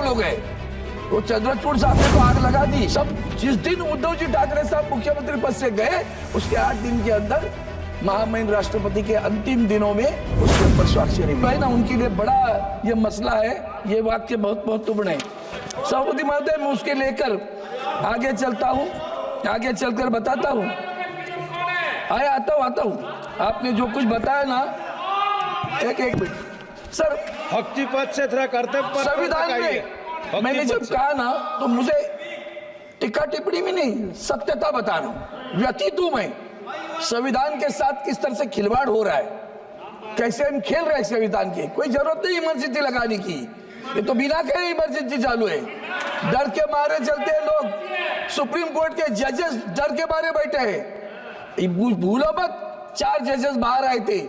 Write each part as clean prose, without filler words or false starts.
हो गए। वो चंद्रचूड़ साहब ने तो आग लगा दी सब। जिस दिन उद्धव जी ठाकरे साहब मुख्यमंत्री पद से गए उसके 8 दिन के अंदर महामहिम राष्ट्रपति के अंतिम दिनों में उसके ऊपर स्वाक्षरी हुई ना। उनके लिए बड़ा ये मसला है, ये वाक्य बहुत महत्वपूर्ण है। सभापति महोदय, मैं उसके लेकर आगे चलता हूँ, आगे चलकर बताता हूँ। आता हूँ। आपने जो कुछ बताया ना, एक मिनट सर, भक्ति पद से थोड़ा कर्तव्य संविधान में मैंने जब कहा ना तो मुझे टिक्का टिप्पणी में नहीं, सत्यता बता रहा हूँ। व्यतीत हूं मैं। संविधान के साथ किस तरह से खिलवाड़ हो रहा है, कैसे हम खेल रहे हैं संविधान की। कोई जरूरत नहीं इमरजेंसी लगाने की, ये तो बिना कहे इमरजेंसी चालू है। डर के मारे चलते हैं लोग। सुप्रीम कोर्ट के जजेस डर के मारे बैठे हैं। भूलो मत, 4 जजेस बाहर आए थे,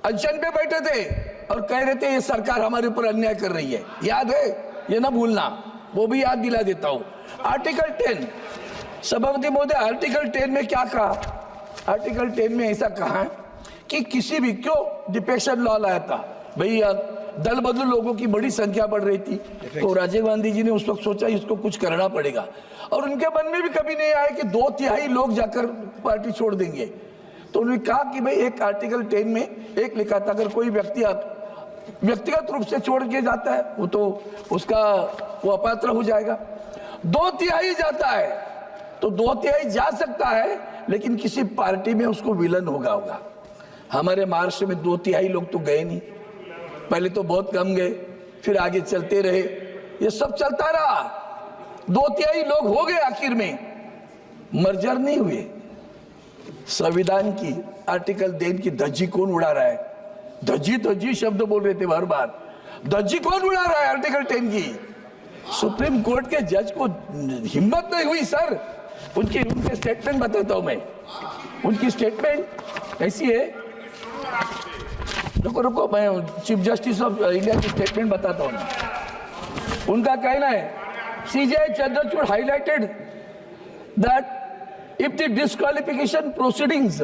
अनशन पे बैठे थे और कह रहे थे ये सरकार हमारे ऊपर अन्याय कर रही है। याद है, ये ना भूलना, वो भी याद दिला देता हूं। आर्टिकल 10, सभापति महोदय, आर्टिकल 10 में क्या कहा? आर्टिकल 10 में ऐसा कहा है कि किसी भी, क्यों डिफेक्शन लॉ लाया था भैया, दल बदल लोगों की बड़ी संख्या बढ़ रही थी, तो राजीव गांधी जी ने उस वक्त सोचा इसको कुछ करना पड़ेगा। और उनके मन में भी कभी नहीं आया कि 2/3 लोग जाकर पार्टी छोड़ देंगे। तो उन्होंने कहा कि भाई एक आर्टिकल 10 में एक लिखा था, अगर कोई व्यक्तिगत रूप से छोड़ के जाता है वो तो उसका वो अपात्र हो जाएगा। 2/3 जाता है तो 2/3 जा सकता है, लेकिन किसी पार्टी में उसको विलन होगा। हमारे महाराष्ट्र में 2/3 लोग तो गए नहीं, पहले तो बहुत कम गए, फिर आगे चलते रहे, ये सब चलता रहा। 2/3 लोग हो गए, आखिर में मर्जर नहीं हुए। संविधान की आर्टिकल 10 की धज्जी कौन उड़ा रहा है? धज्जी शब्द बोल रहे थे बार बार। धज्जी कौन उड़ा रहा है आर्टिकल 10 की? सुप्रीम कोर्ट के जज को हिम्मत नहीं हुई सर। उनके स्टेटमेंट बताता हूं मैं। उनकी स्टेटमेंट ऐसी है, रुको मैं चीफ जस्टिस ऑफ इंडिया की स्टेटमेंट बताता हूं। उनका कहना है, CJI Chandrachud highlighted that if the disqualification proceedings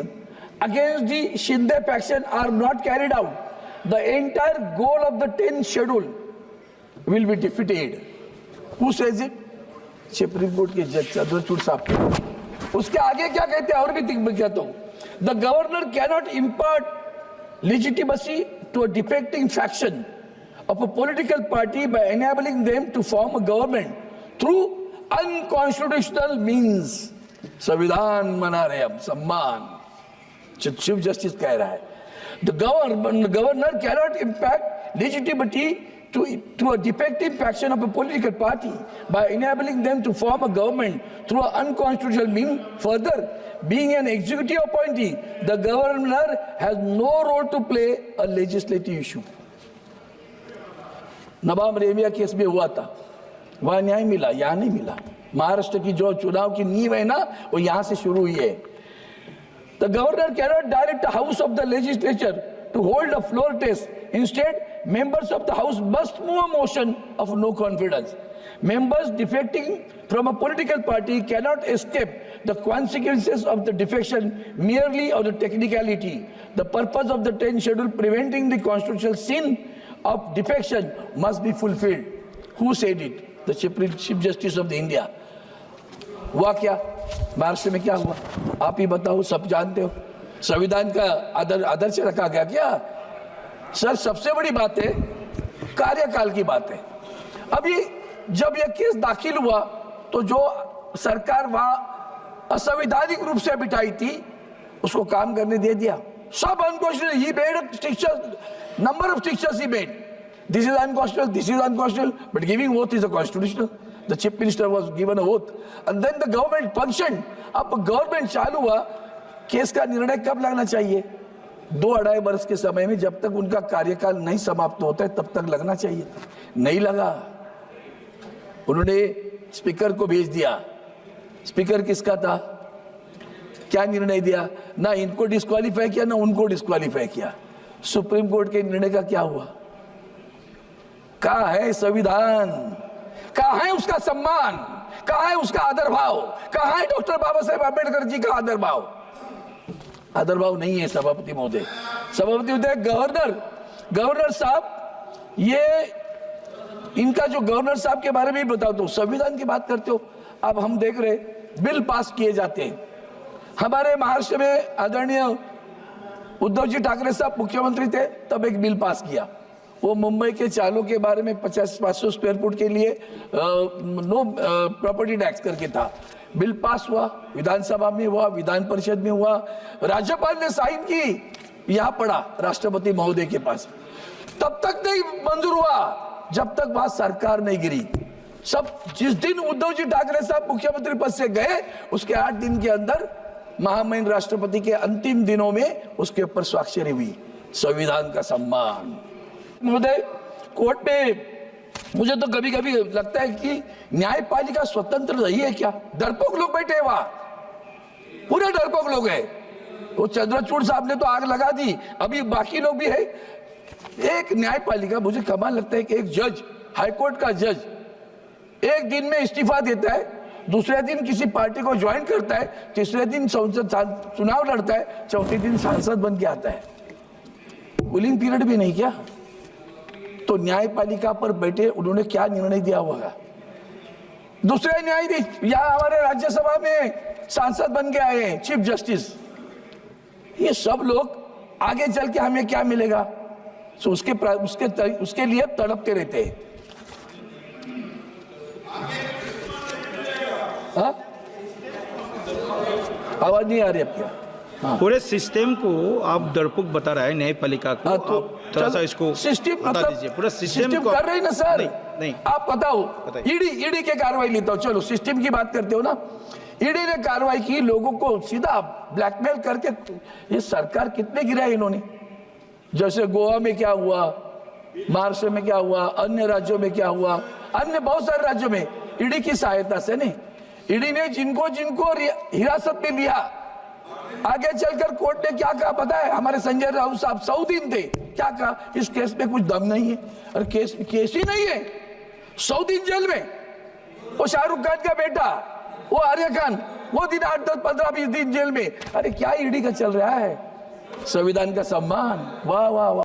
against the Shinde faction are not carried out, the entire goal of the 10th schedule will be defeated. Who says it? Supreme court के जज चंद्रचूड़ साहब। उसके आगे क्या कहते हैं, और भी कहता हूं, the governor cannot impart legitimacy to a defecting faction of a political party by enabling them to form a government through unconstitutional means. संविधान मना रहे हम, सम्मान। चीफ जस्टिस कह रहा है, the governor cannot impact legitimacy to a defective faction of a political party by enabling them to form a government through an unconstitutional means. Further, being an executive appointee, the governor has no role to play a legislative issue. Nawab Rebia case में हुआ था, वहां न्याय मिला, यहां नहीं मिला। महाराष्ट्र की जो चुनाव की नींव है ना, वो यहां से शुरू हुई है। The governor cannot direct the house of the legislature to hold a floor test. Instead members of the house must move a motion of no confidence. Members defecting from a political party cannot escape the consequences of the defection merely on the technicality. The purpose of the 10th schedule preventing the constitutional sin of defection must be fulfilled. Who said it? The Chief Justice of the India. हुआ क्या महाराष्ट्र में? क्या हुआ आप ही बताओ, सब जानते हो। संविधान का आदर्श रखा गया क्या? सर, सबसे बड़ी बात है कार्यकाल की बात है। अभी जब यह केस दाखिल हुआ तो जो सरकार वहां असंवैधानिक रूप से बिठाई थी उसको काम करने दे दिया। सब unconstitutional, he made stricture, number of strictures he made, this is unconstitutional, this is unconstitutional, but giving oath is a constitutional. The chief minister was given a oath and then the government function. अब government चालू हुआ, case का निर्णय कब लगना चाहिए? 2-2.5 वर्ष के समय में, जब तक उनका कार्यकाल नहीं समाप्त होता है तब तक लगना चाहिए। नहीं लगा, उन्होंने स्पीकर को भेज दिया। स्पीकर किसका था? क्या निर्णय दिया? ना इनको डिस्क्वालीफाई किया ना उनको डिस्क्वालीफाई किया। सुप्रीम कोर्ट के निर्णय का क्या हुआ? कहाँ है संविधान? कहाँ है उसका सम्मान? कहाँ है उसका आदर भाव? कहाँ है डॉक्टर बाबा साहेब अम्बेडकर जी का आदर भाव? आदर भाव नहीं है सभापति महोदय। सभापति महोदय, गवर्नर साहब, ये इनका जो गवर्नर साहब के बारे में भी बताओ, तो संविधान की बात करते हो। अब हम देख रहे बिल पास किए जाते हैं। हमारे महाराष्ट्र में आदरणीय उद्धव जी ठाकरे साहब मुख्यमंत्री थे, तब एक बिल पास किया, वो मुंबई के चालों के बारे में 50-500 स्क्वायर फुट के लिए नो प्रॉपर्टी टैक्स करके था। बिल पास हुआ, विधानसभा में हुआ, विधान परिषद में हुआ, राज्यपाल ने साइन की, यहां पड़ा राष्ट्रपति महोदय के पास। तब तक नहीं मंजूर हुआ जब तक वहां सरकार नहीं गिरी। सब जिस दिन उद्धव जी ठाकरे साहब मुख्यमंत्री पद से गए, उसके 8 दिन के अंदर महामहिम राष्ट्रपति के अंतिम दिनों में उसके ऊपर स्वाक्षरी हुई। संविधान का सम्मान। महोदय, कोर्ट में मुझे तो कभी कभी लगता है कि न्यायपालिका स्वतंत्र रही है क्या? डरपोक लोग बैठे हैं वहां, पूरे डरपोक लोग हैं। वो चंद्रचूड़ साहब ने तो आग लगा दी, अभी बाकी लोग भी है। एक न्यायपालिका, मुझे कमाल लगता है कि एक जज, हाईकोर्ट का जज, एक दिन में इस्तीफा देता है, दूसरे दिन किसी पार्टी को ज्वाइन करता है, तीसरे दिन संसद चुनाव लड़ता है, चौथे दिन सांसद बन के आता है। कूलिंग पीरियड भी नहीं क्या? तो न्यायपालिका पर बैठे उन्होंने क्या निर्णय दिया होगा? दूसरे न्यायाधीश यहाँ हमारे राज्यसभा में सांसद बन के आए हैं, चीफ जस्टिस। ये सब लोग आगे चल के हमें क्या मिलेगा, तो उसके लिए तड़पते रहते हैं। हाँ? आवाज नहीं आ रही अब क्या? हाँ। पूरे सिस्टम को आप डरपोक बता रहा है न्यायपालिका को। हाँ, तो आप थोड़ा सा इसको सिस्टम बता मतलब दीजिए। पूरा सिस्टम को कर रही ना सर। नहीं। आप बताओ, बताइए। ईडी के कार्रवाई लेता हो, चलो सिस्टम की बात करते हो ना। ईडी ने कार्रवाई की, लोगों को सीधा ब्लैकमेल करके। ये सरकार कितने गिराए इन्होंने? जैसे गोवा में क्या हुआ, महाराष्ट्र में क्या हुआ, अन्य राज्यों में क्या हुआ, अन्य बहुत सारे राज्यों में ईडी की सहायता से नहीं। ईडी ने जिनको जिनको हिरासत में लिया, आगे चलकर कोर्ट ने क्या कहा पता है? हमारे संजय राउत साहब 100 दिन थे, क्या कहा? इस केस में कुछ दम नहीं है। अरे केस ही नहीं है, 100 दिन जेल में। वो शाहरुख खान का बेटा, वो आर्य खान, वो दिन 8, 10, 15, 20 दिन जेल में। अरे क्या ईडी का चल रहा है? संविधान का सम्मान, वाह वाह वाह।